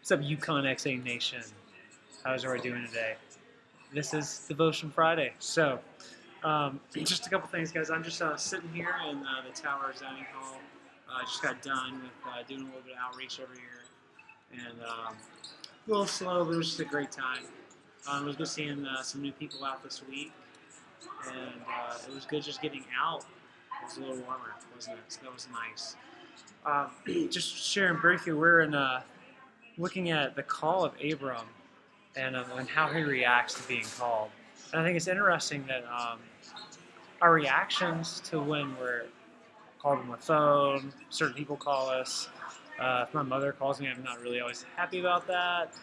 What's up, Uconn XA Nation? How's everybody doing today? This is Devotion Friday. So, just a couple things, guys. I'm just sitting here in the Towers Dining Hall. I just got done with doing a little bit of outreach over here. And a little slow, but it was just a great time. It was good seeing some new people out this week. And it was good just getting out. It was a little warmer, wasn't it? So that was nice. Just sharing briefly, we're looking at the call of Abram and how he reacts to being called. And I think it's interesting that our reactions to when we're called on the phone, certain people call us. If my mother calls me, I'm not really always happy about that.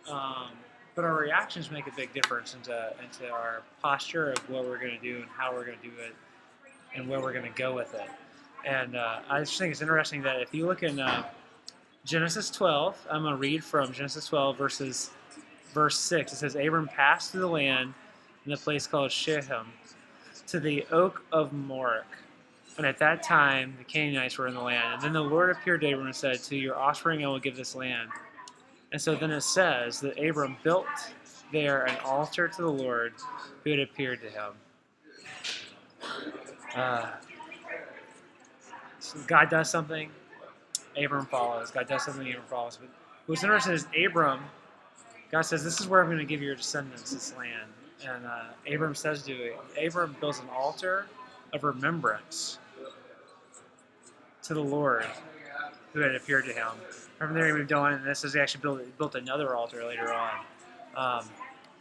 But our reactions make a big difference into our posture of what we're going to do and how we're going to do it and where we're going to go with it. And I just think it's interesting that if you look in Genesis 12, I'm going to read from Genesis 12 verse 6. It says, Abram passed through the land in the place called Shechem to the oak of Moreh. And at that time, the Canaanites were in the land. And then the Lord appeared to Abram and said, to your offspring I will give this land. And so then it says that Abram built there an altar to the Lord who had appeared to him. So God does something, Abram follows. God does something, Abram follows. But what's interesting is Abram, God says, this is where I'm going to give your descendants this land. And Abram says to it, Abram builds an altar of remembrance to the Lord who had appeared to him. From there he moved on, and this says he actually built another altar later on. I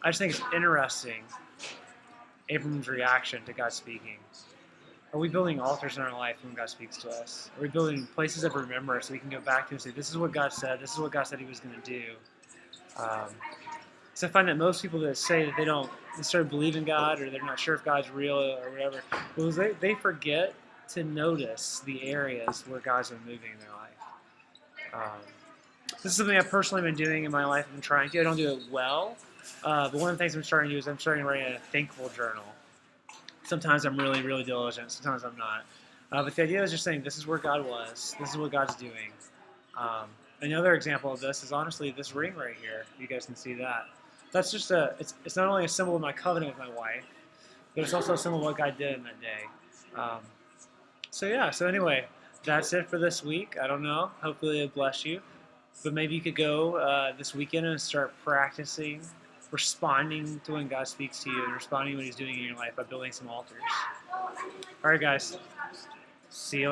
just think it's interesting, Abram's reaction to God speaking. Are we building altars in our life when God speaks to us? Are we building places of remembrance so we can go back to and say, this is what God said, this is what God said he was going to do? So I find that most people that say that they start believing God or they're not sure if God's real or whatever, well, they forget to notice the areas where God's been moving in their life. This is something I've personally been doing in my life. I'm trying to. I don't do it well, but one of the things I'm starting to do is I'm starting to write a thankful journal. Sometimes I'm really, really diligent. Sometimes I'm not. But the idea is just saying, this is where God was. This is what God's doing. Another example of this is honestly this ring right here. You guys can see that. That's just it's not only a symbol of my covenant with my wife, but it's also a symbol of what God did in that day. So anyway, that's it for this week. I don't know. Hopefully it bless you. But maybe you could go this weekend and start practicing responding to when God speaks to you and responding to what he's doing in your life by building some altars. All right, guys. See you later.